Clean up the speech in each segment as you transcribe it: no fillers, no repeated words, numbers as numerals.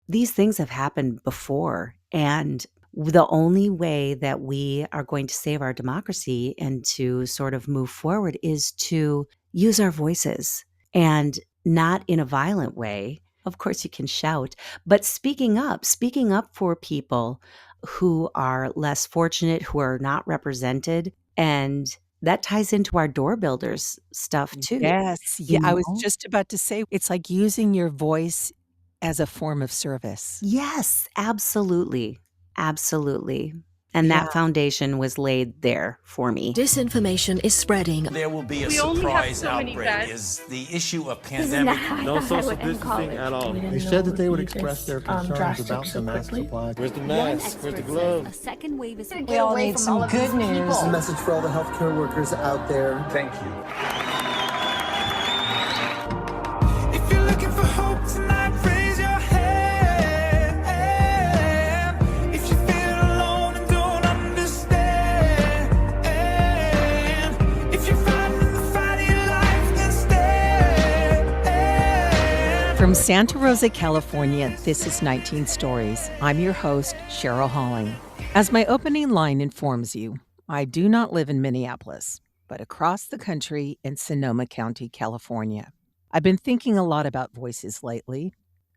these things have happened before. And the only way that we are going to save our democracy and to sort of move forward is to use our voices, and not in a violent way. Of course, you can shout, but speaking up for people who are less fortunate, who are not represented. And that ties into our door builders stuff too, Yes, you yeah, I was know? just about to say, it's like using your voice as a form of service. Yes, absolutely. Absolutely. And Yeah. that foundation was laid there for me. Disinformation is spreading. There will be a We only have surprise so many outbreak beds. is the issue of Isn't that pandemic. how I No thought I social would end distancing college? at all. They said that they would express their concerns drastic about so the mask quickly. supply. Where's the One mask? Where's the expert glove? says a second wave is We all need some good news. This is a message for all the healthcare workers out there. Thank you. If you're looking for hope tonight, raise your hand. If you feel alone and don't understand, if you're fighting the fight of your life, then stand. From Santa Rosa, California, this is 19 Stories. I'm your host, Cheryl Halling. As my opening line informs you, I do not live in Minneapolis, but across the country in Sonoma County, California. I've been thinking a lot about voices lately.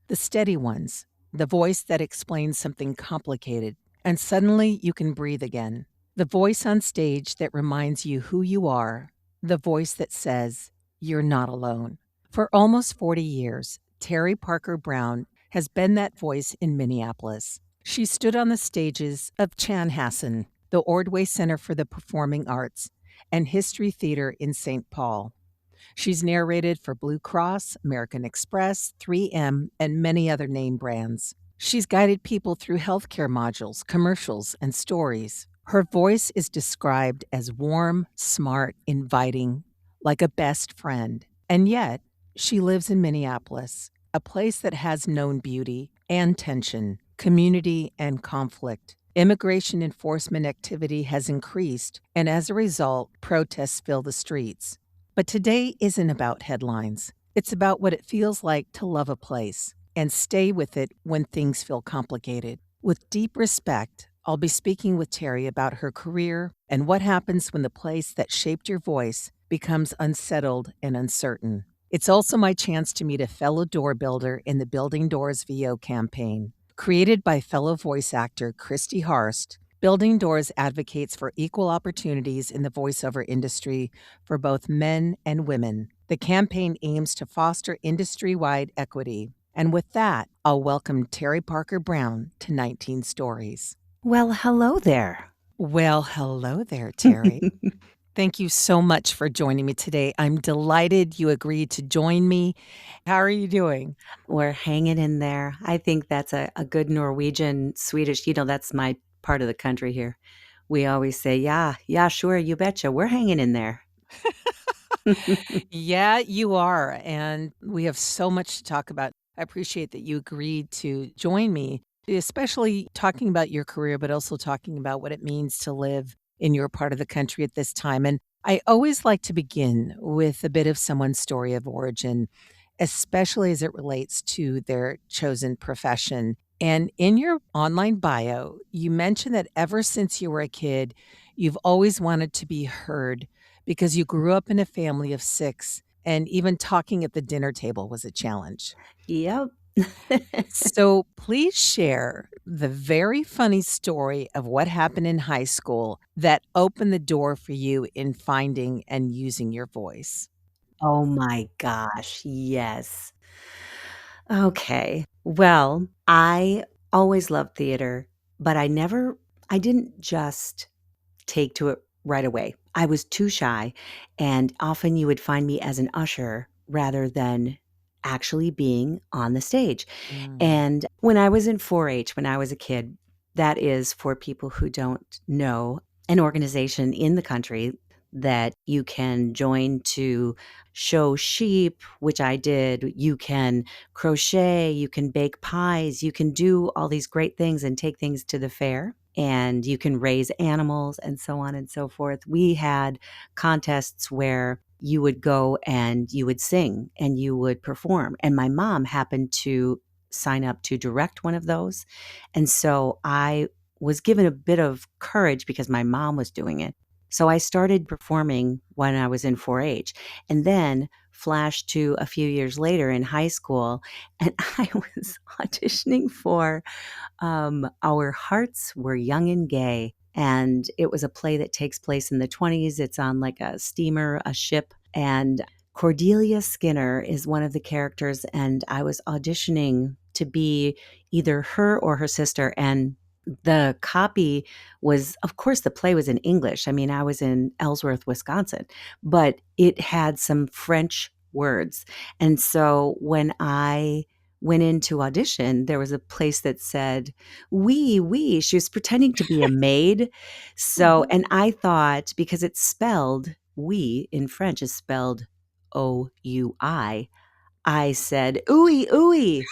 The steady ones, the voice that explains something complicated, and suddenly you can breathe again. The voice on stage that reminds you who you are, the voice that says, you're not alone. For almost 40 years, Teri Parker Brown has been that voice in Minneapolis. She stood on the stages of Chanhassen, the Ordway Center for the Performing Arts, and History Theater in St. Paul. She's narrated for Blue Cross, American Express, 3M, and many other name brands. She's guided people through healthcare modules, commercials, and stories. Her voice is described as warm, smart, inviting, like a best friend. And yet, she lives in Minneapolis, a place that has known beauty and tension, community and conflict. Immigration enforcement activity has increased, and as a result, protests fill the streets. But today isn't about headlines. It's about what it feels like to love a place and stay with it when things feel complicated. With deep respect, I'll be speaking with Teri about her career and what happens when the place that shaped your voice becomes unsettled and uncertain. It's also my chance to meet a fellow door builder in the Building Doors VO campaign. Created by fellow voice actor Christy Harst, Building Doors advocates for equal opportunities in the voiceover industry for both men and women. The campaign aims to foster industry-wide equity. And with that, I'll welcome Teri Parker Brown to 19 Stories. Well, hello there. Well, hello there, Teri. Thank you so much for joining me today. I'm delighted you agreed to join me. How are you doing? We're hanging in there. I think that's a good Norwegian, Swedish, that's my part of the country here. We always say, yeah, sure, you betcha. We're hanging in there. Yeah, you are. And we have so much to talk about. I appreciate that you agreed to join me, especially talking about your career, but also talking about what it means to live in your part of the country at this time. And I always like to begin with a bit of someone's story of origin, especially as it relates to their chosen profession. And in your online bio, you mentioned that ever since you were a kid, you've always wanted to be heard because you grew up in a family of 6, and even talking at the dinner table was a challenge. Yep. So please share the very funny story of what happened in high school that opened the door for you in finding and using your voice. Oh my gosh, yes. Okay. Well, I always loved theater, but I didn't just take to it right away. I was too shy, and often you would find me as an usher rather than actually being on the stage. And when I was in 4-H, when I was a kid, that is, for people who don't know, an organization in the country that you can join to show sheep, which I did. You can crochet, you can bake pies, you can do all these great things and take things to the fair, and you can raise animals and so on and so forth. We had contests where you would go and you would sing and you would perform. And my mom happened to sign up to direct one of those. And so I was given a bit of courage because my mom was doing it. So I started performing when I was in 4-H, and then flashed to a few years later in high school, and I was auditioning for Our Hearts Were Young and Gay. And it was a play that takes place in the 20s. It's on like a steamer, a ship. And Cordelia Skinner is one of the characters. And I was auditioning to be either her or her sister. And the copy was, of course, the play was in English. I mean, I was in Ellsworth, Wisconsin, but it had some French words. And so when I went in to audition, there was a place that said, oui. She was pretending to be a maid. So, Mhm. and I thought, because it's spelled, oui in French is spelled OUI, I said, ooey, ooey.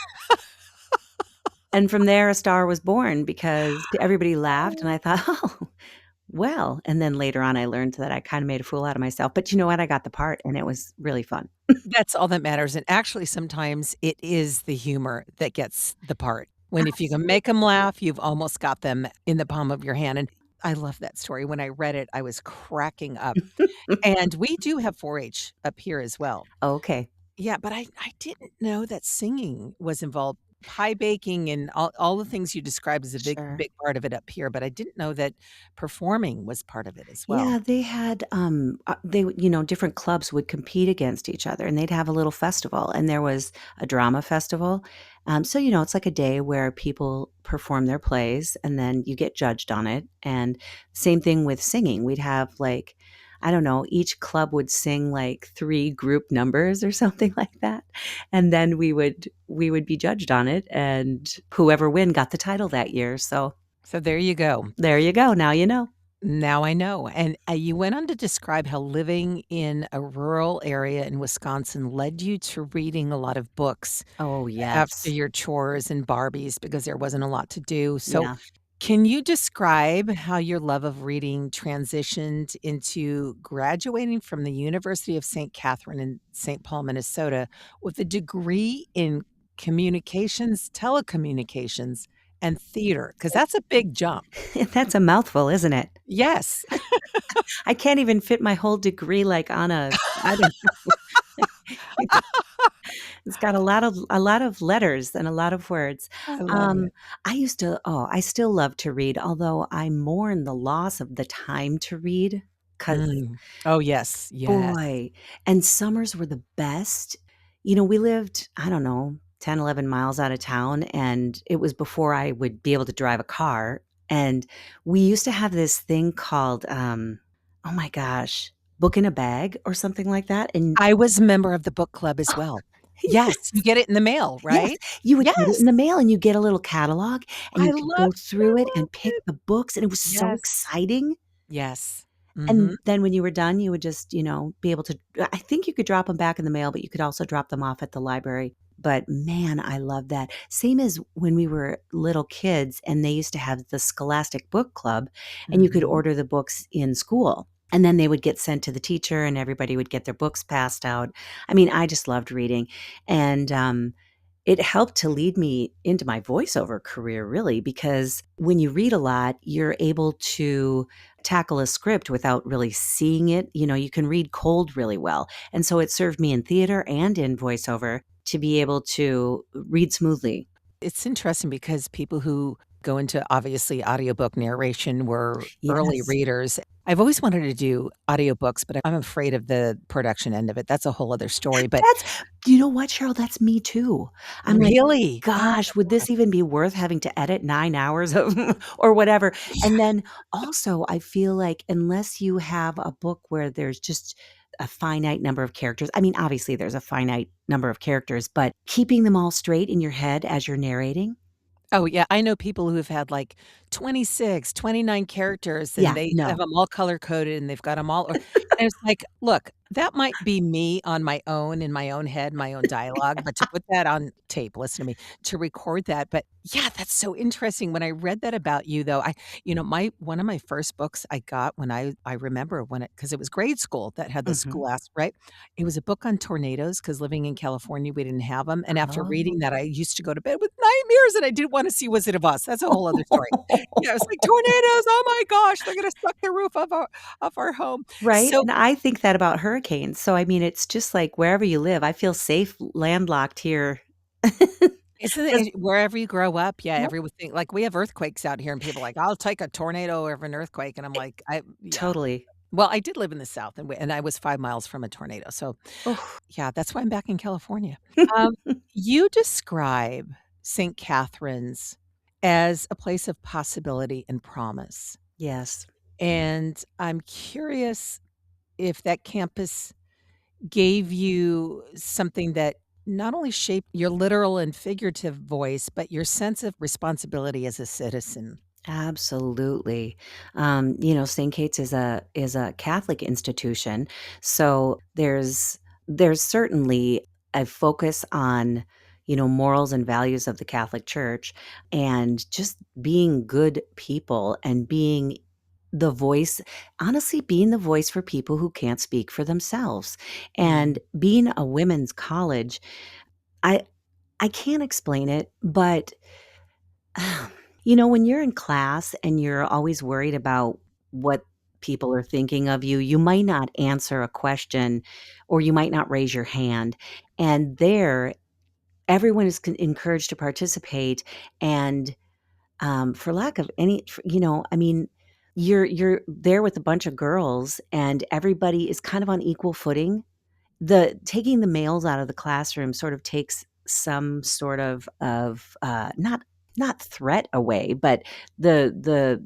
And from there, a star was born because everybody laughed. And I thought, oh, well. And then later on, I learned that I kind of made a fool out of myself. But you know what? I got the part and it was really fun. That's all that matters, and actually, sometimes it is the humor that gets the part. When if you can make them laugh, you've almost got them in the palm of your hand, and I love that story. When I read it, I was cracking up, and we do have 4-H up here as well. Okay. Yeah, but I didn't know that singing was involved. Pie baking and all the things you described is a big Sure. big part of it up here, but I didn't know that performing was part of it as well. Yeah, they had, different clubs would compete against each other and they'd have a little festival and there was a drama festival. So, it's like a day where people perform their plays and then you get judged on it. And same thing with singing. We'd have like, I don't know, each club would sing like 3 group numbers or something like that. And then we would be judged on it and whoever win got the title that year. So So there you go. there you go. Now you know. Now I know. And you went on to describe how living in a rural area in Wisconsin led you to reading a lot of books Oh, after yes. your chores and Barbies because there wasn't a lot to do. So, Yeah. can you describe how your love of reading transitioned into graduating from the University of St. Catherine in St. Paul, Minnesota, with a degree in communications, telecommunications, and theater? Because that's a big jump. That's a mouthful, isn't it? Yes. I can't even fit my whole degree like on I don't know. It's got a lot of letters and a lot of words. I love Um, it. I still love to read, although I mourn the loss of the time to read. Cause Mm. Oh, yes, yes. boy, and summers were the best. We lived, I don't know, 10, 11 miles out of town, and it was before I would be able to drive a car. And we used to have this thing called, oh my gosh, book in a bag or something like that. And I was a member of the book club as well. Yes, you get it in the mail, yes, right? you would get it Yes, in the mail and you get a little catalog and I you could go through it and loved pick it. the books, and it was so Yes, exciting. yes. Mhm. And then when you were done, you would just, be able to I think you could drop them back in the mail, but you could also drop them off at the library. But man, I love that. Same as when we were little kids and they used to have the Scholastic Book Club and you could Mhm. order the books in school. And then they would get sent to the teacher and everybody would get their books passed out. I mean, I just loved reading. And it helped to lead me into my voiceover career, really, because when you read a lot, you're able to tackle a script without really seeing it. You can read cold really well. And so it served me in theater and in voiceover to be able to read smoothly. It's interesting because people who go into, obviously, audiobook narration were early Yes. readers. I've always wanted to do audiobooks, but I'm afraid of the production end of it. That's a whole other story, but You know what, Cheryl? That's me too. I'm like, really? Oh gosh, would this even be worth having to edit 9 hours of or whatever? And then also, I feel like unless you have a book where there's just a finite number of characters, I mean, obviously there's a finite number of characters, but keeping them all straight in your head as you're narrating. Oh, yeah, I know people who've had, like, 26, 29 characters, and Yeah, they have no. them all color coded, and they've got them all and it's like, "Look, That might be me on my own, in my own head, my own dialogue, but to put that on tape, listen to me, to record that, but yeah, that's so interesting. When I read that about you, though, my one of my first books I got when I remember when it because it was grade school that had the Mhm. school right? It was a book on tornadoes because living in California, we didn't have them. And after reading that, I used to go to bed with nightmares, and I didn't wanna see Wizard of Oz. That's a whole other story. Yeah, it's like, "Tornadoes, oh my gosh, they're gonna suck the roof of our home." Right? So And I think that about hurricanes. So, I mean, it's just like wherever you live, I feel safe landlocked here. isn't 'Cause it wherever you grow up, yeah, Yep, everyone think like, we have earthquakes out here, and people are like, "I'll take a tornado over an earthquake," and I'm it like, "I" yeah. totally. Well, I did live in the South, and I was 5 miles from a tornado, so, Oh. yeah, that's why I'm back in California. Um, you describe St. Catherine's as a place of possibility and promise, Yes. and I'm curious if that campus gave you something that not only shaped your literal and figurative voice, but your sense of responsibility as a citizen. Absolutely. St. Kate's is a Catholic institution, so there's certainly a focus on, morals and values of the Catholic Church and just being good people and being the voice honestly, being the voice for people who can't speak for themselves. And Mm. being a women's college, I I can't explain it, but when you're in class and you're always worried about what people are thinking of you, you might not answer a question or you might not raise your hand. And there, everyone is encouraged to participate. And for lack of any, I mean, you're there with a bunch of girls, and everybody is kind of on equal footing. The taking the males out of the classroom sort of takes some sort of not threat away, but the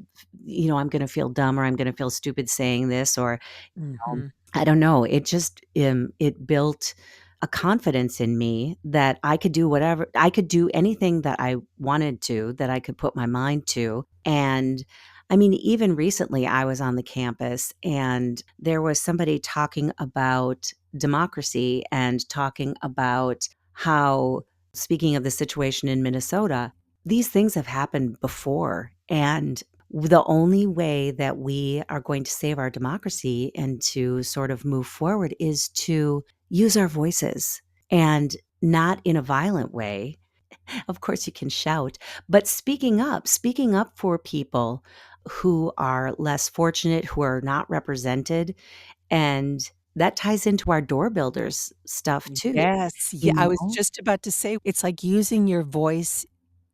I'm gonna feel dumb or I'm gonna feel stupid saying this or, Mhm. I don't know, it just, it built a confidence in me that I could do anything that I wanted to, that I could put my mind to, and, I mean, even recently, I was on the campus, and there was somebody talking about democracy and talking about how speaking of the situation in Minnesota, these things have happened before, and the only way that we are going to save our democracy and to sort of move forward is to use our voices and not in a violent way. Of course, you can shout, but speaking up for people who are less fortunate, who are not represented. And that ties into our door builders stuff too, Yes, you yeah, I was know? just about to say, it's like using your voice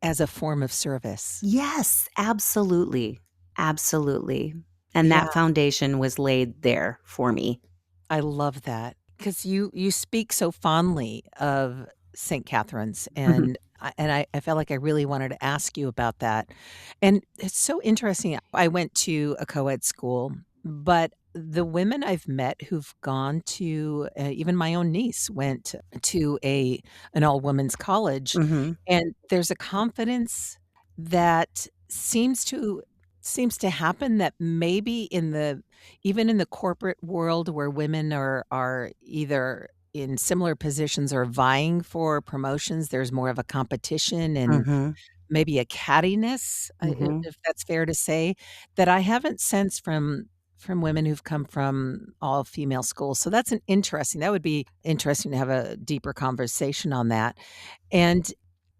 as a form of service. Yes, absolutely. Absolutely. And Yeah, that foundation was laid there for me. I love that because you speak so fondly of St. Catherine's, and I felt like I really wanted to ask you about that, and it's so interesting. I went to a co-ed school, but the women I've met who've gone to even my own niece went to an all-women's college, Mhm. and there's a confidence that seems to happen that maybe in the even in the corporate world where women are either in similar positions or vying for promotions, there's more of a competition and Mhm. maybe a cattiness, Mhm. if that's fair to say, that I haven't sensed from women who've come from all female schools. So that's an interesting that would be interesting to have a deeper conversation on that. And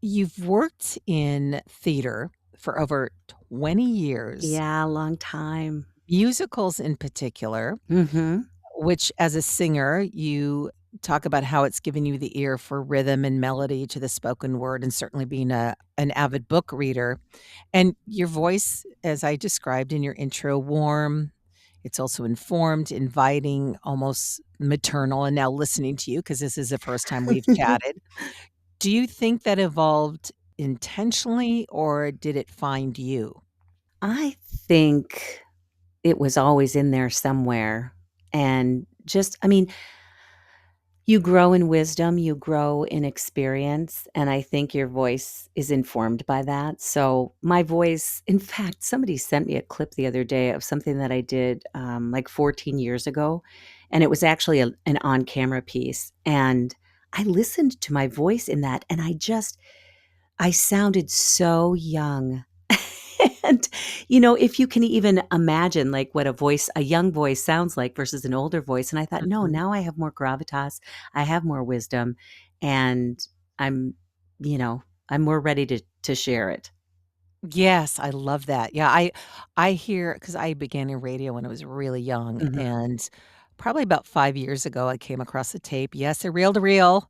you've worked in theater for over 20 years, Yeah, long time. musicals in particular, Mhm. which as a singer, you talk about how it's given you the ear for rhythm and melody to the spoken word and certainly being an avid book reader. And your voice, as I described in your intro, warm, it's also informed, inviting, almost maternal, and now listening to you, because this is the first time we've chatted. Do you think that evolved intentionally, or did it find you? I think it was always in there somewhere, and just I mean, you grow in wisdom, you grow in experience, and I think your voice is informed by that. So, my voice in fact, somebody sent me a clip the other day of something that I did, like 14 years ago, and it was actually an on-camera piece, and I listened to my voice in that, and I sounded so young. And, if you can even imagine, like, what a young voice sounds like versus an older voice, and I thought, "No, Mhm. now I have more gravitas, I have more wisdom, and I'm, you know, I'm more ready to share it." Yes, I love that. Yeah, I hear because I began in radio when I was really young, Mhm. and probably about 5 years ago, I came across a tape. Yes, a reel to reel,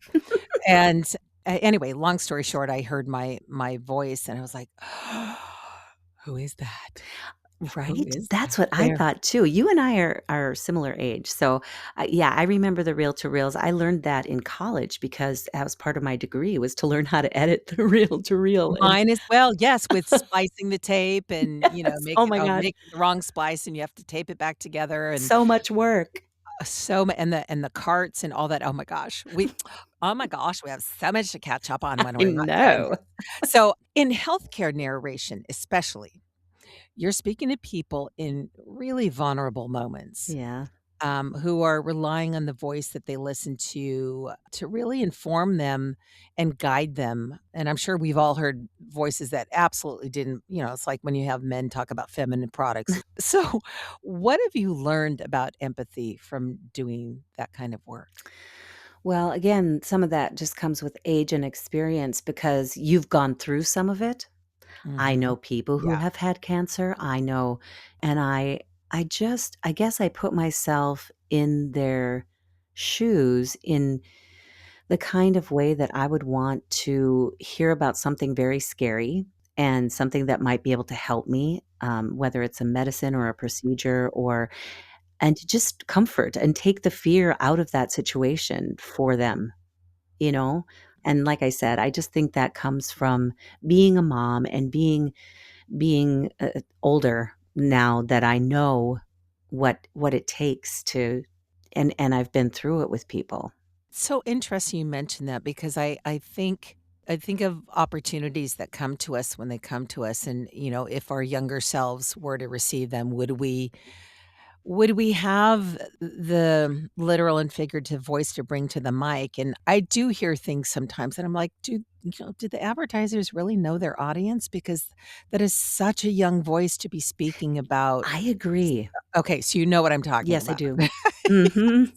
and, anyway, long story short, I heard my voice, and I was like, "Who is that? Who Right? is That's that what I there?" thought too. You and I are similar age. So, yeah, I remember the reel to reels. I learned that in college because that was part of my degree was to learn how to edit the reel to reel. And Mine as well, yes, with splicing the tape and, yes, oh my gosh, making the wrong splice, and you have to tape it back together, and so much work. so ma and the carts and all that, oh my gosh, oh my gosh, we have so much to catch up on when I we're not doing know. this. So, in healthcare narration especially, you're speaking to people in really vulnerable moments, Yeah. who are relying on the voice that they listen to really inform them and guide them. And I'm sure we've all heard voices that absolutely didn't, it's like when you have men talk about feminine products. So, what have you learned about empathy from doing that kind of work? Well, again, some of that just comes with age and experience because you've gone through some of it. I Mhm. know people who Yeah. have had cancer. I know, and I guess I put myself in their shoes in the kind of way that I would want to hear about something very scary and something that might be able to help me, whether it's a medicine or a procedure and to just comfort and take the fear out of that situation for them, you know? And like I said, I just think that comes from being a mom and being older now that I know what it takes to and I've been through it with people. It's so interesting you mentioned that because I think of opportunities that come to us when they come to us and, if our younger selves were to receive them, would we have the literal and figurative voice to bring to the mic? And I do hear things sometimes and I'm like, do the advertisers really know their audience? Because that is such a young voice to be speaking about. I agree. Okay, so you know what I'm talking Yes, I about. do. Mhm.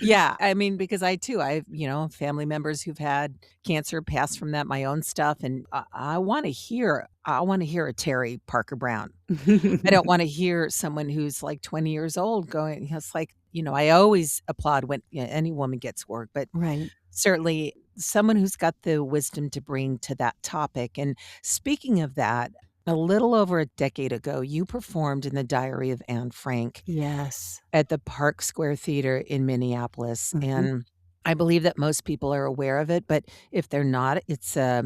Yeah, I mean, because I too, family members who've had cancer, passed from that, my own stuff, and I wanna hear a Teri Parker Brown. I don't wanna hear someone who's, like, 20 years old going, it's like, I always applaud when, any woman gets work, but Right. certainly someone who's got the wisdom to bring to that topic. And speaking of that, a little over a decade ago, you performed in The Diary of Anne Frank Yes. at the Park Square Theater in Minneapolis, Mhm. and I believe that most people are aware of it, but if they're not, it's a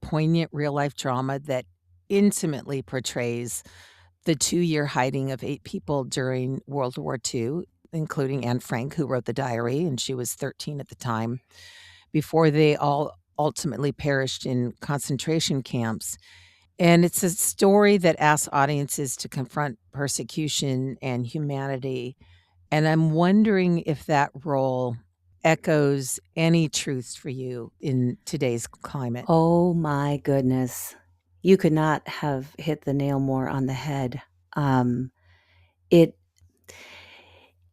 poignant real life drama that intimately portrays the 2-year hiding of 8 people during World War II, including Anne Frank, who wrote the diary, and she was 13 at the time, before they all ultimately perished in concentration camps. And it's a story that asks audiences to confront persecution and humanity, and I'm wondering if that role echoes any truths for you in today's climate. Oh my goodness. You could not have hit the nail more on the head. Um, it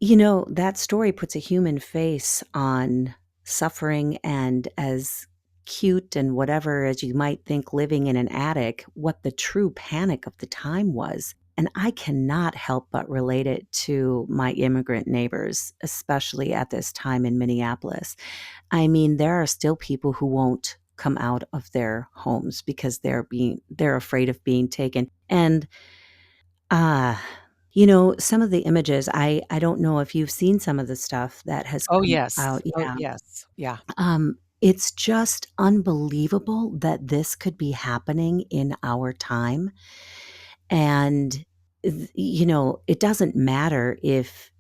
that story puts a human face on suffering and as cute and whatever as you might think living in an attic, what the true panic of the time was. And I cannot help but relate it to my immigrant neighbors, especially at this time in Minneapolis. I mean, there are still people who won't come out of their homes because they're afraid of being taken. And Ah, some of the images, I don't know if you've seen some of the stuff that has Oh, come yes. out. Oh, Yeah. yes. Yeah. It's just unbelievable that this could be happening in our time. And, it doesn't matter if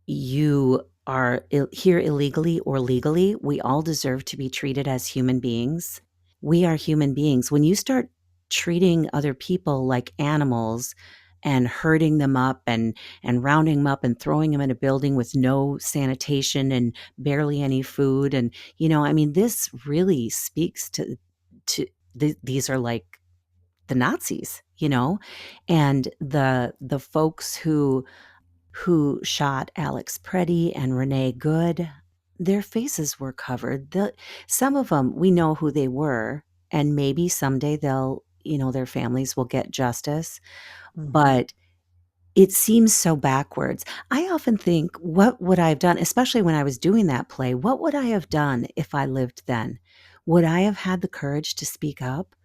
you are here illegally or legally, we all deserve to be treated as human beings. We are human beings. When you start treating other people like animals, and herding them up and rounding them up and throwing them in a building with no sanitation and barely any food. And, I mean, this really speaks to these are like the Nazis, and the folks who shot Alex Preddy and Renee Good, their faces were covered. Some of them, we know who they were, and maybe someday they'll, their families will get justice. But it seems so backwards. I often think, what would I have done, especially when I was doing that play? What would I have done if I lived then? Would I have had the courage to speak up?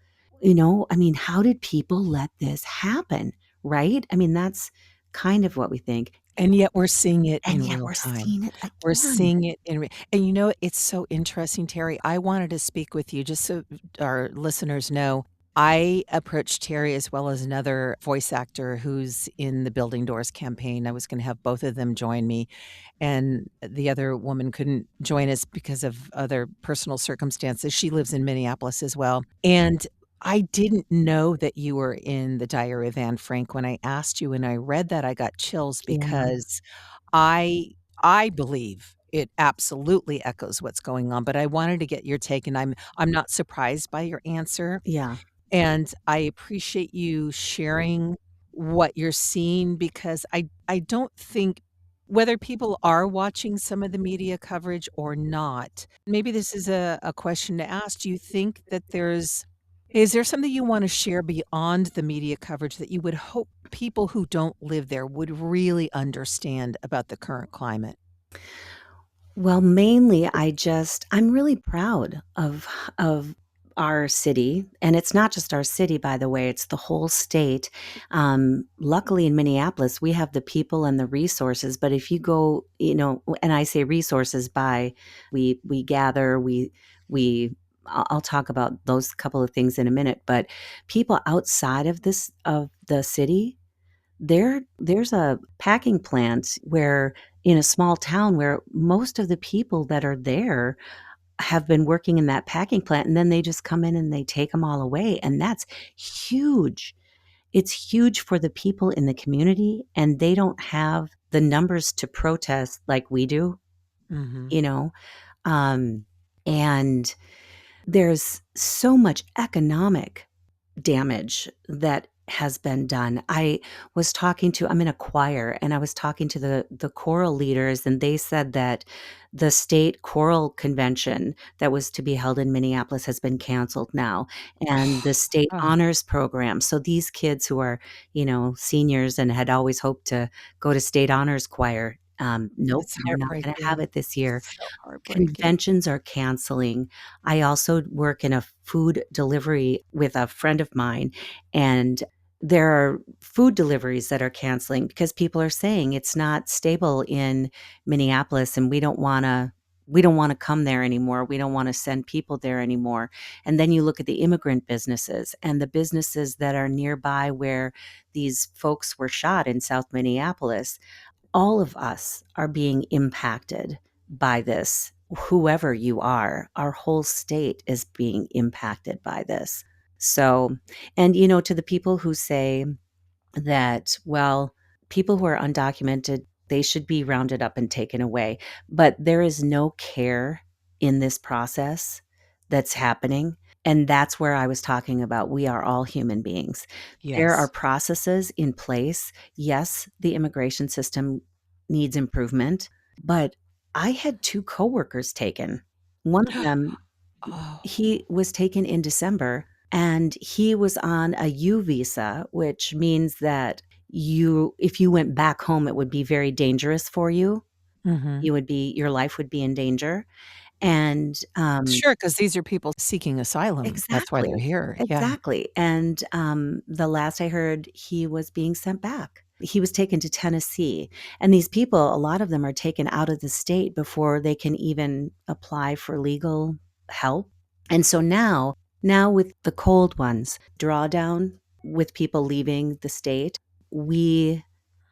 I mean, how did people let this happen? Right? I mean, that's kind of what we think. And yet we're seeing it And in yet real we're time. seeing it We're again. seeing it in and it's so interesting, Terry. I wanted to speak with you just so our listeners know. I approached Terry as well as another voice actor who's in the Building Doors campaign. I was gonna have both of them join me, and the other woman couldn't join us because of other personal circumstances. She lives in Minneapolis as well, and I didn't know that you were in The Diary of Anne Frank. When I asked you and I read that, I got chills Yeah. because I I believe it absolutely echoes what's going on, but I wanted to get your take, and I'm not surprised by your answer, Yeah. and I appreciate you sharing what you're seeing because I don't think whether people are watching some of the media coverage or not, maybe this is a question to ask. Do you think that is there something you wanna share beyond the media coverage that you would hope people who don't live there would really understand about the current climate? Well, mainly I'm really proud of our city, and it's not just our city, by the way, it's the whole state. Luckily in Minneapolis, we have the people and the resources, but if you go, and I say resources by we gather, we I'll talk about those couple of things in a minute, but people outside of the city, there's a packing plant where in a small town where most of the people that are there have been working in that packing plant, and then they just come in and they take them all away, and that's huge. It's huge for the people in the community, and they don't have the numbers to protest like we do, Mhm. you know? Um, and there's so much economic damage that has been done. I'm in a choir, and I was talking to the choral leaders, and they said that the state choral convention that was to be held in Minneapolis has been canceled now, and the state Oh, honors program. So these kids who are, seniors and had always hoped to go to state honors choir, nope, it's they're not gonna have heartbreaking. it this year. So heartbreaking. Conventions are canceling. I also work in a food delivery with a friend of mine, and there are food deliveries that are canceling because people are saying it's not stable in Minneapolis, and we don't wanna come there anymore. We don't wanna send people there anymore. And then you look at the immigrant businesses and the businesses that are nearby where these folks were shot in South Minneapolis. All of us are being impacted by this. Whoever you are, our whole state is being impacted by this. So, and to the people who say that, well, people who are undocumented, they should be rounded up and taken away. But there is no care in this process that's happening. And that's where I was talking about we are all human beings. There are Yes. processes in place. Yes, the immigration system needs improvement, but I had 2 coworkers taken. One of them, Oh. he was taken in December, and he was on a U visa, which means that if you went back home, it would be very dangerous for you. Mhm. Your life would be in danger, and, Sure, 'cause these are people seeking asylum. That's why they're exactly, here. Yeah. exactly, and, the last I heard, he was being sent back. He was taken to Tennessee, and these people, a lot of them are taken out of the state before they can even apply for legal help, and so now with the cold ones, drawdown with people leaving the state, we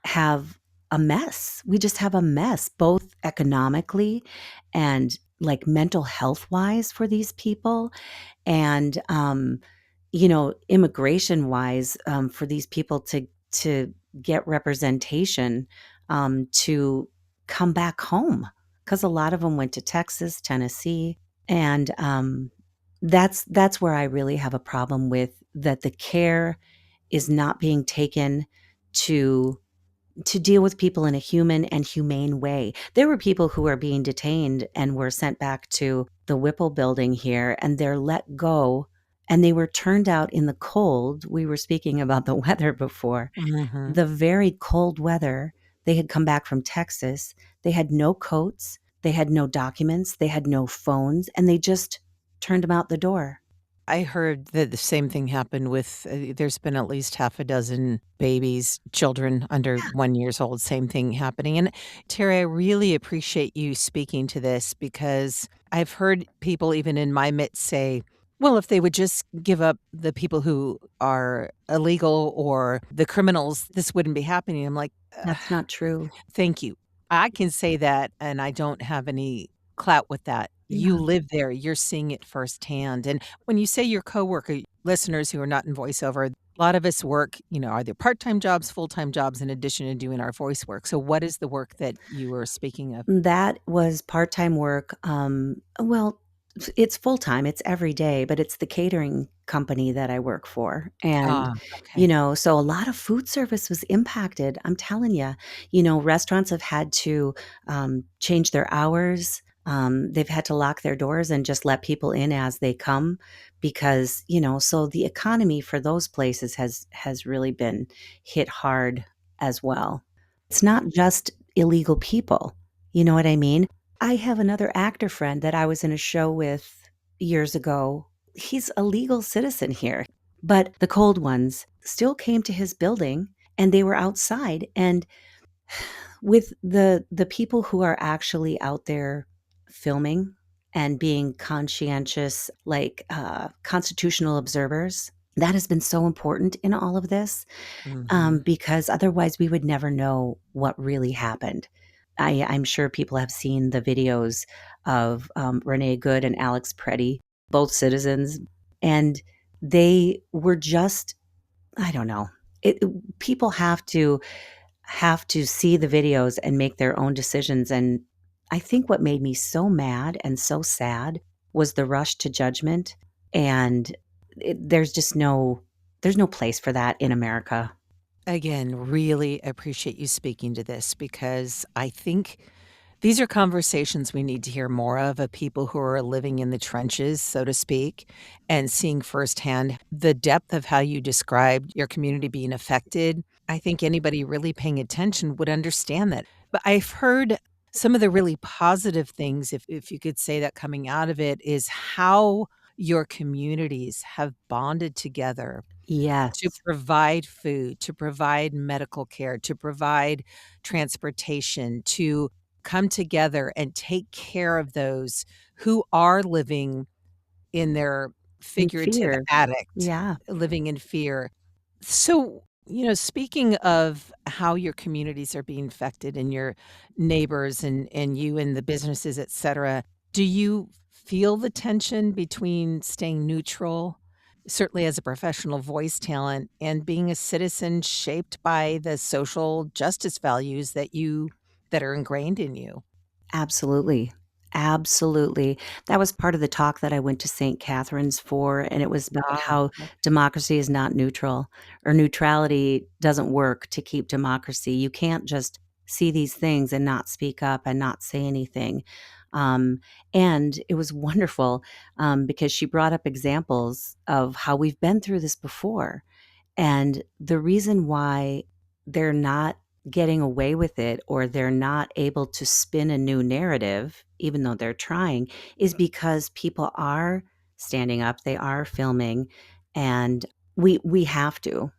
have a mess. We just have a mess, both economically and, like, mental health-wise for these people, and, immigration-wise, for these people to get representation, to come back home, because a lot of them went to Texas, Tennessee, and that's where I really have a problem with that the care is not being taken to deal with people in a human and humane way. There were people who are being detained and were sent back to the Whipple building here, and they're let go, and they were turned out in the cold. We were speaking about the weather before. Mhm. The very cold weather. They had come back from Texas. They had no coats, they had no documents, they had no phones, and they just turned them out the door. I heard that the same thing happened with there's been at least half a dozen babies, children under 1 years old, same thing happening, and Terry, I really appreciate you speaking to this because I've heard people even in my midst say, "Well, if they would just give up the people who are illegal or the criminals, this wouldn't be happening." I'm like, That's not true. thank you. I can say that, and I don't have any clout with that. You Yeah. live there, you're seeing it firsthand, and when you say your coworker, listeners who are not in voiceover, a lot of us work, either part-time jobs, full-time jobs in addition to doing our voice work. So what is the work that you were speaking of? That was part-time work, well, it's full-time, it's every day, but it's the catering company that I work for, and, Ah, okay. so a lot of food service was impacted, I'm telling you. Restaurants have had to, change their hours, they've had to lock their doors and just let people in as they come because, so the economy for those places has really been hit hard as well. It's not just illegal people, you know what I mean? I have another actor friend that I was in a show with years ago. He's a legal citizen here, but the cold ones still came to his building and they were outside. And with the people who are actually out there filming and being conscientious, like constitutional observers, that has been so important in all of this Mhm. because otherwise we would never know what really happened. I'm sure people have seen the videos of Renee Good and Alex Preddy, both citizens, and they were just, I don't know. People have to see the videos and make their own decisions. And I think what made me so mad and so sad was the rush to judgment. And there's no place for that in America. Again, really appreciate you speaking to this because I think these are conversations we need to hear more of people who are living in the trenches, so to speak, and seeing firsthand the depth of how you described your community being affected. I think anybody really paying attention would understand that. But I've heard some of the really positive things, if you could say that coming out of it, is how your communities have bonded together to Yes. provide food, to provide medical care, to provide transportation, to come together and take care of those who are living in their In figurative fear. addict, Yeah. living in fear. So, speaking of how your communities are being affected and your neighbors and you and the businesses, et cetera, do you feel the tension between staying neutral, certainly as a professional voice talent, and being a citizen shaped by the social justice values that are ingrained in you? Absolutely. Absolutely. That was part of the talk that I went to St. Catherine's for, and it was about Ah, how democracy is not neutral, or neutrality doesn't work to keep democracy. You can't just see these things and not speak up and not say anything. Um, and it was wonderful, because she brought up examples of how we've been through this before. And the reason why they're not getting away with it or they're not able to spin a new narrative, even though they're trying, is because people are standing up, they are filming, and we have to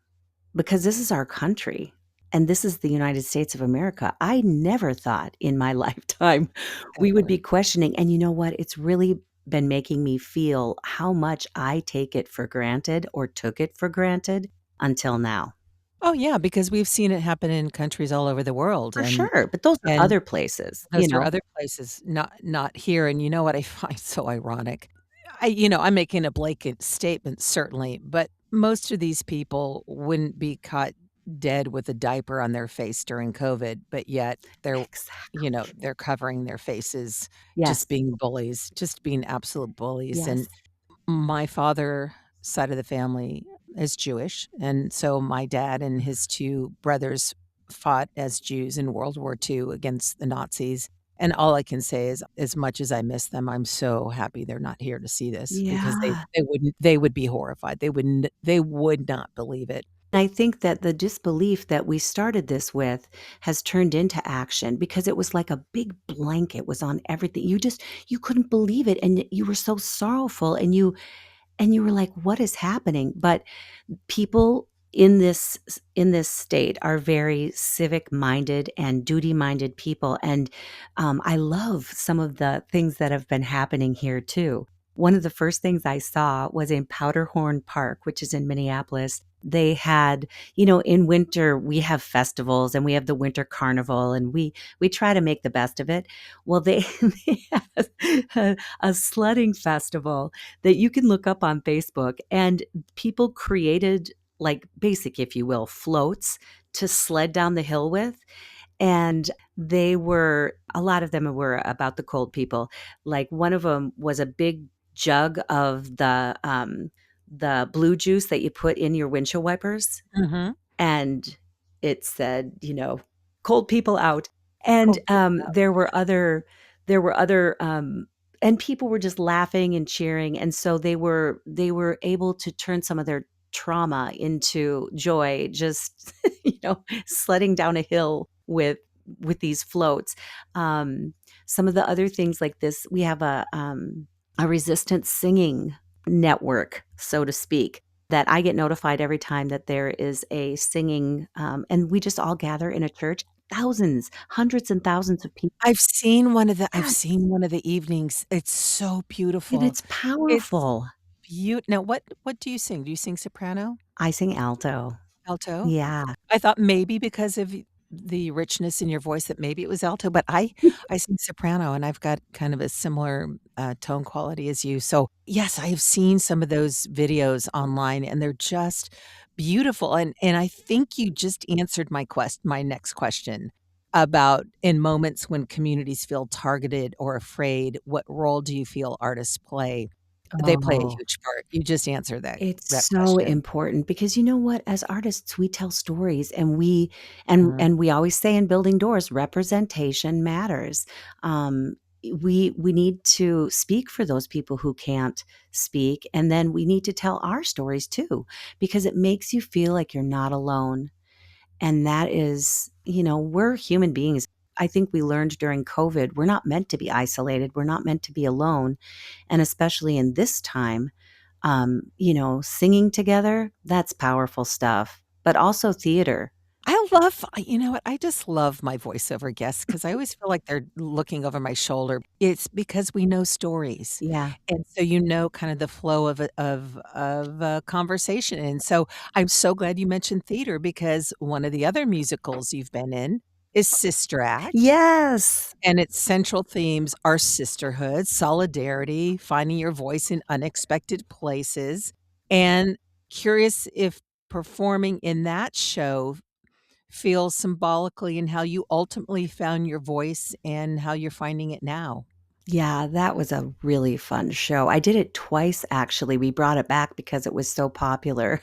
because this is our country and this is the United States of America. I never thought in my lifetime we would be ever. questioning, and you know what? It's really been making me feel how much I take it for granted or took it for granted until now. Oh, yeah, because we've seen it happen in countries all over the world, For and sure, but those are and other places, those are other places, not here, and you know what I find so ironic? I'm making a blanket statement, certainly, but most of these people wouldn't be caught dead with a diaper on their face during COVID, but yet Exactly. they're covering their faces, Yes. just being bullies, just being absolute bullies. And Yes. my father side of the family is Jewish, and so my dad and his 2 brothers fought as Jews in World War II against the Nazis, and all I can say is, as much as I miss them, I'm so happy they're not here to see this because Yeah. they would be horrified. They would not believe it. I think that the disbelief that we started this with has turned into action because it was like a big blanket was on everything. You couldn't believe it, and you were so sorrowful, and you were like, "What is happening?" But people in this state are very civic-minded and duty-minded people, and, I love some of the things that have been happening here too. One of the first things I saw was in Powderhorn Park, which is in Minneapolis. They had in winter, we have festivals, and we have the winter carnival, and we try to make the best of it. Well, they they had a sledding festival that you can look up on Facebook, and people created like basic, if you will, floats to sled down the hill with. And a lot of them were about the cold people. Like one of them was a big jug of the blue juice that you put in your windshield wipers, Mhm. and it said, "Cold people out." And, Cold people. there were other, and people were just laughing and cheering, and so they were able to turn some of their trauma into joy, just, sledding down a hill with these floats. Some of the other things like this, we have a resistance singing network, so to speak, that I get notified every time that there is a singing, and we just all gather in a church, thousands, hundreds and thousands of people. I've Yes, seen one of the evenings. It's so and beautiful. it's It's powerful. now what do you sing? Do you sing soprano? I sing alto. Alto? Yeah. I thought maybe because of the richness in your voice that maybe it was alto, but I sing soprano, and I've got kind of a similar, tone quality as you. So, yes, I have seen some of those videos online, and they're just beautiful, and I think you just answered my next question about in moments when communities feel targeted or afraid, what role do you feel artists play? They play a Oh. huge part. You just answered It's that so question. important because you know what? As artists, we tell stories, and we always say in building doors, representation matters. Um, we need to speak for those people who can't speak, and then we need to tell our stories too, because it makes you feel like you're not alone. And that is, we're human beings. I think we learned during COVID, we're not meant to be isolated. We're not meant to be alone. And especially in this time, singing together, that's powerful stuff, but also theater. You know what? I just love my voiceover guests because I always feel like they're looking over my shoulder. It's because we know stories, Yeah. and so you know kind of the flow of a conversation, and so I'm so glad you mentioned theater because one of the other musicals you've been in is Sister Act, Yes. and its central themes are sisterhood, solidarity, finding your voice in unexpected places, and curious if performing in that show feel symbolically in how you ultimately found your voice and how you're finding it now. Yeah, that was a really fun show. I did it twice, actually. We brought it back because it was so popular.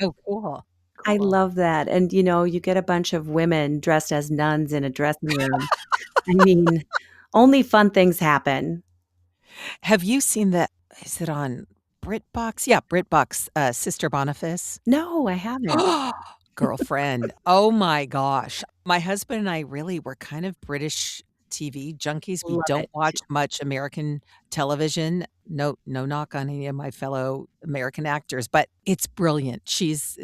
Oh, cool. I Cool. love that. And, you get a bunch of women dressed as nuns in a dressing room. I mean, only fun things happen. Have you seen the is it on BritBox? Yeah, BritBox, Sister Boniface. No, I haven't. Girlfriend. Oh my gosh. My husband and I really were kind of British TV junkies. We Love don't it. watch much American television. No knock on any of my fellow American actors, but it's brilliant. She's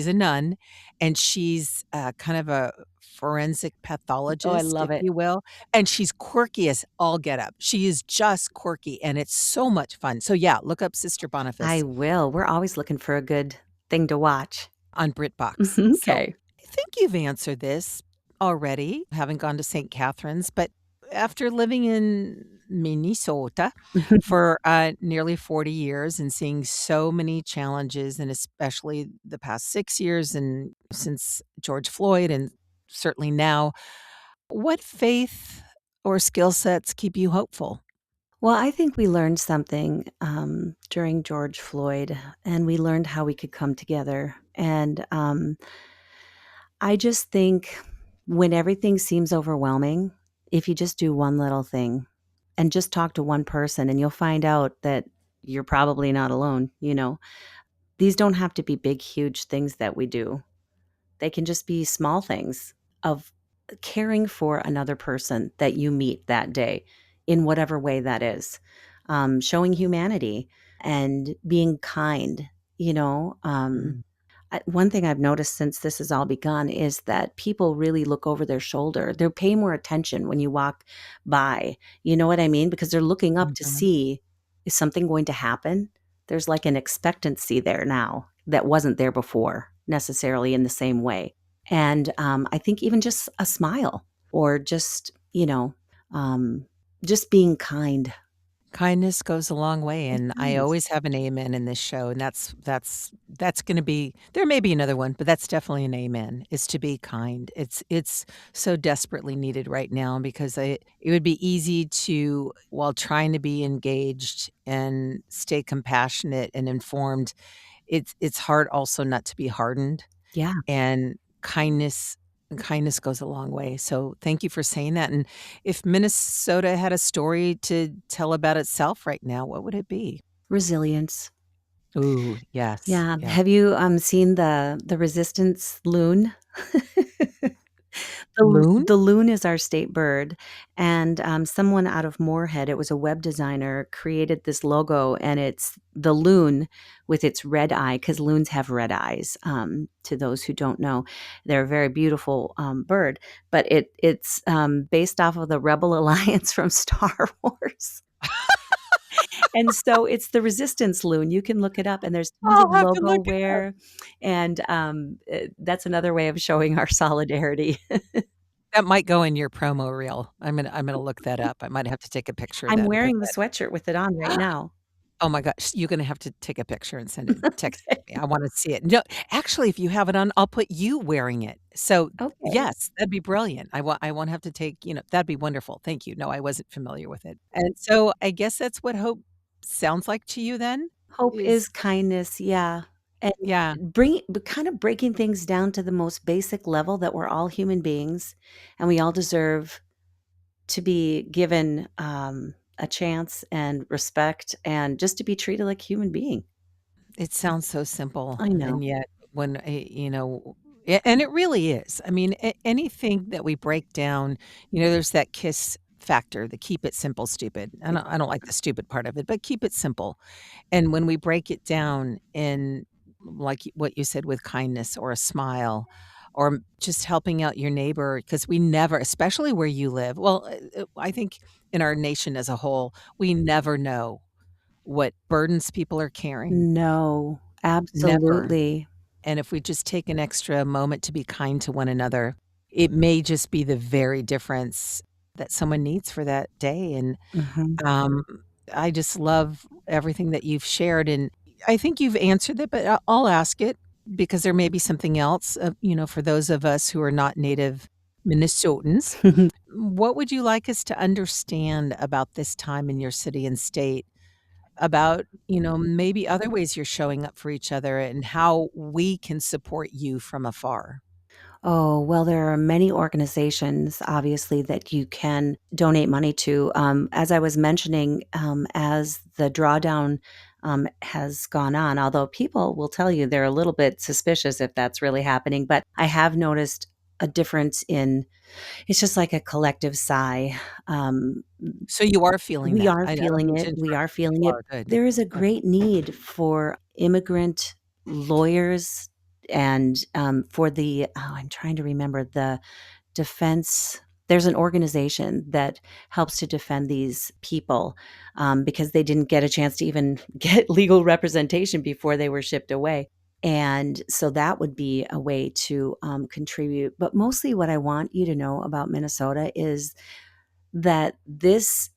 a nun, and she's, kind of a forensic Oh, I pathologist, love if it. you will, and she's quirky as all get up. She is just quirky, and it's so much fun. So, yeah, look up Sister I Boniface will. We're always looking for a good thing to watch. on BritBox. So, Okay. I think you've answered this already, having gone to St. Catherine's, but after living in Minnesota for nearly 40 years and seeing so many challenges, and especially the past 6 years and since George Floyd, and certainly now. What faith or skill sets keep you hopeful? Well, I think we learned something during George Floyd, and we learned how we could come together. And I just think when everything seems overwhelming, if you just do one little thing and just talk to one person, and you'll find out that you're probably not alone. These don't have to be big, huge things that we do. They can just be small things of caring for another person that you meet that day in whatever way that is. Showing humanity and being kind, you know. Mm, One thing I've noticed since this has all begun is that people really look over their shoulder. They pay more attention when you walk by. You know what I mean? Because they're looking up to mhm. see, is something going to happen? There's like an expectancy there now that wasn't there before necessarily in the same way. And I think even just a smile or um, just being kind. Kindness goes a long way, It and I does. always have an amen in this show, and that's gonna be there may be another one, but that's definitely an amen, is to be kind. It's so desperately needed right now because it would be easy to, while trying to be engaged and stay compassionate and informed, it's hard also not to be hardened. Yeah. And kindness goes a long way, so thank you for saying that, and if Minnesota had a story to tell about itself right now, what would it be? Resilience. Ooh, yes, Yeah. yeah. Have you, seen the resistance loon? Loon? The loon is our state bird, and, someone out of Moorhead, it was a web designer, created this logo, and it's the loon with its red eye, because loons have red eyes, to those who don't know. They're a very beautiful, bird, but it's based off of the Rebel Alliance from Star Wars. And so it's the resistance loon. You can look it up, and there's tons of I'll have to logo look it up. wear, and, that's another way of showing our solidarity. That might go in your promo reel. I'm gonna look that up. I might have to take a picture of I'm that and put wearing the that. sweatshirt with it on right now. Oh my gosh, you're gonna have to take a picture and send it text it Okay. to me. I wanna see it. No, actually, if you have it on, I'll put you wearing it. So, Okay. yes, that'd be brilliant. I won't have to take, that'd be wonderful. Thank you. No, I wasn't familiar with it. And so, I guess that's what hope sounds like to you then? Hope is Is kindness, yeah, and yeah, kind of breaking things down to the most basic level that we're all human beings, and we all deserve to be given, a chance and respect and just to be treated like a human being. it sounds so simple, I know. and yet when, and it really is. I mean, anything that we break down, there's that KISS factor, the keep it simple, stupid. I don't like the stupid part of it, but keep it simple. And when we break it down in, like what you said, with kindness or a smile or just helping out your neighbor, because we never, especially where you live, well, I think in our nation as a whole, we never know what burdens people are carrying. No, Never. absolutely. And if we just take an extra moment to be kind to one another, it may just be the very difference that someone needs for that day. And Mhm. um, I just love everything that you've shared, and I think you've answered it, but I'll ask it because there may be something else, for those of us who are not native Minnesotans. What would you like us to understand about this time in your city and state, about, maybe other ways you're showing up for each other and how we can support you from afar? Oh, well, there are many organizations, obviously, that you can donate money to. As I was mentioning, as the drawdown has gone on, although people will tell you they're a little bit suspicious if that's really happening, but I have noticed a difference in it's just like a collective sigh. Um, So you are feeling we that. are I don't feeling mean to it. We interrupt are you. feeling You it. are, good. There is a Okay. great need for immigrant lawyers and for I'm trying to remember the defense. There's an organization that helps to defend these people because they didn't get a chance to even get legal representation before they were shipped away. And so that would be a way to contribute. But mostly, what I want you to know about Minnesota is that this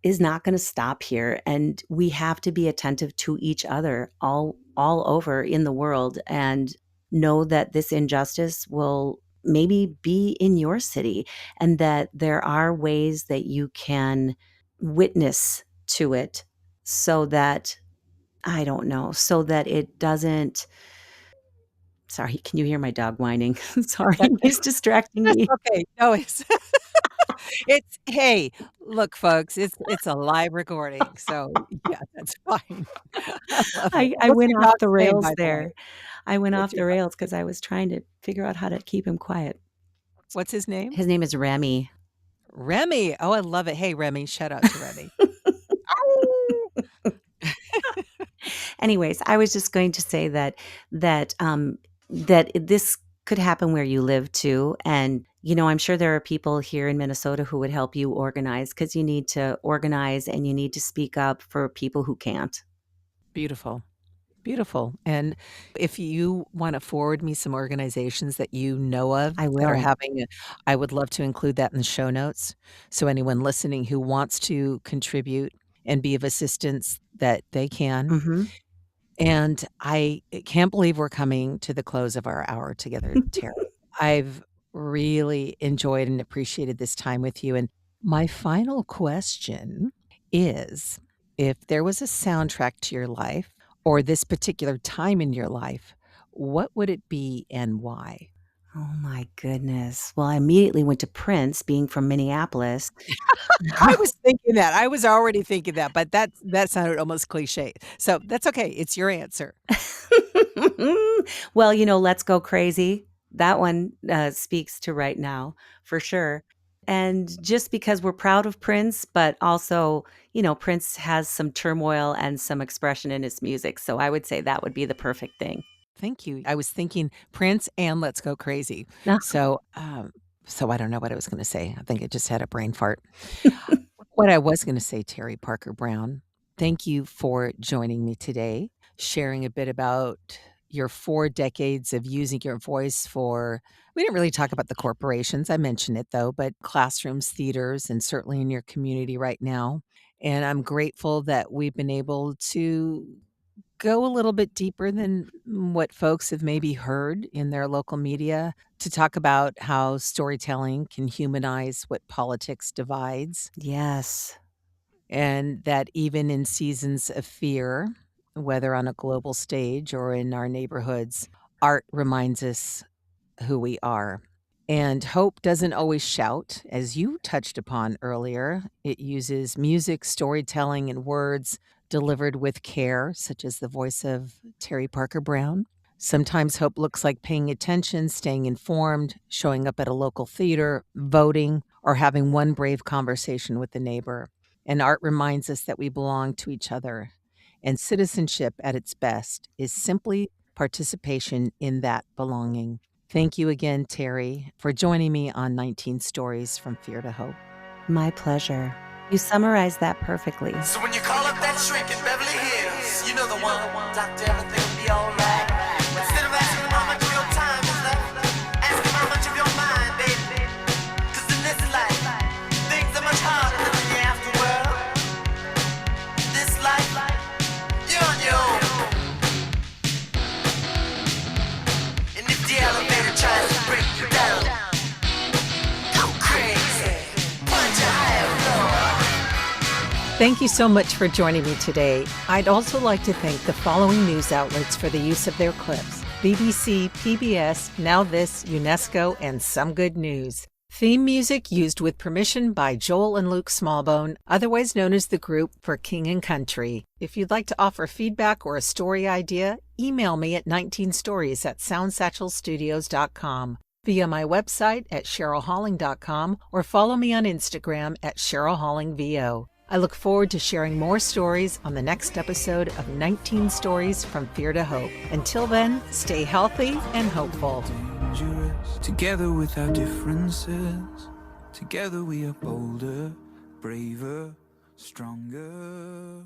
is not going to stop here, and we have to be attentive to each other all over in the world, and know that this injustice will maybe be in your city, and that there are ways that you can witness to it, so that I don't know, so that it doesn't. Sorry, can you hear my dog whining? Sorry, That he's distracting that's me. okay. No, it's hey, look, folks, it's a live recording, so yeah, that's fine. I love it. I What's went your off dog's the name, rails by the way? there. I went What's off your the dog rails because I was trying to figure out how to keep him quiet. what's his name? His name is Remy. Remy. Oh, I love it. Hey, Remy, shout out to Remy. Ow! Anyways, I was just going to say that this could happen where you live too, and I'm sure there are people here in Minnesota who would help you organize, because you need to organize and you need to speak up for people who can't. Beautiful. Beautiful. And if you wanna forward me some organizations that you know of I that are will. having I would love to include that in the show notes. So anyone listening who wants to contribute and be of assistance, that they can. Mhm. And I can't believe we're coming to the close of our hour together, Tara. I've really enjoyed and appreciated this time with you. And my final question is, if there was a soundtrack to your life or this particular time in your life, what would it be and why? Oh my goodness. Well, I immediately went to Prince, being from Minneapolis. I was thinking that. I was already thinking that, but that sounded almost cliche. So that's okay. It's your answer. Well, "Let's Go Crazy," that one, speaks to right now, for sure, and just because we're proud of Prince, but also, Prince has some turmoil and some expression in his music, so I would say that would be the perfect thing. Thank you. I was thinking Prince and Let's Go Crazy. No. So I don't know what I was gonna say. I think I just had a brain fart. What I was gonna say, Teri Parker Brown, thank you for joining me today, sharing a bit about your 4 decades of using your voice for we didn't really talk about the corporations, I mentioned it though, but classrooms, theaters, and certainly in your community right now. And I'm grateful that we've been able to go a little bit deeper than what folks have maybe heard in their local media to talk about how storytelling can humanize what politics divides, Yes. and that even in seasons of fear, whether on a global stage or in our neighborhoods, art reminds us who we are. And hope doesn't always shout, as you touched upon earlier. It uses music, storytelling, and words delivered with care, such as the voice of Teri Parker Brown. Sometimes hope looks like paying attention, staying informed, showing up at a local theater, voting, or having one brave conversation with a neighbor. And art reminds us that we belong to each other. And citizenship at its best is simply participation in that belonging. Thank you again, Teri, for joining me on 19 Stories from Fear to Hope. My pleasure. You summarized that perfectly. So when you call up that shrink in Beverly Hills, you know the one, doctor, everything will be alright. Instead of asking how much of your time is left, ask him how much of your mind, baby. 'Cause in this life, things are much harder than in the afterworld. This life, you're on your own. And if the elevator tries to break you down, go crazy, punch a higher floor. Thank you so much for joining me today. I'd also like to thank the following news outlets for the use of their clips: BBC, PBS, Now This, UNESCO, and Some Good News. Theme music used with permission by Joel and Luke Smallbone, otherwise known as the group for King and Country. If you'd like to offer feedback or a story idea, email me at 19stories@soundsatchelstudios.com, via my website at cherylhalling.com, or follow me on Instagram at cherylhallingvo. I look forward to sharing more stories on the next episode of 19 Stories from Fear to Hope. Until then, stay healthy and hopeful. Dangerous. Together with our differences, together we are bolder, braver, stronger.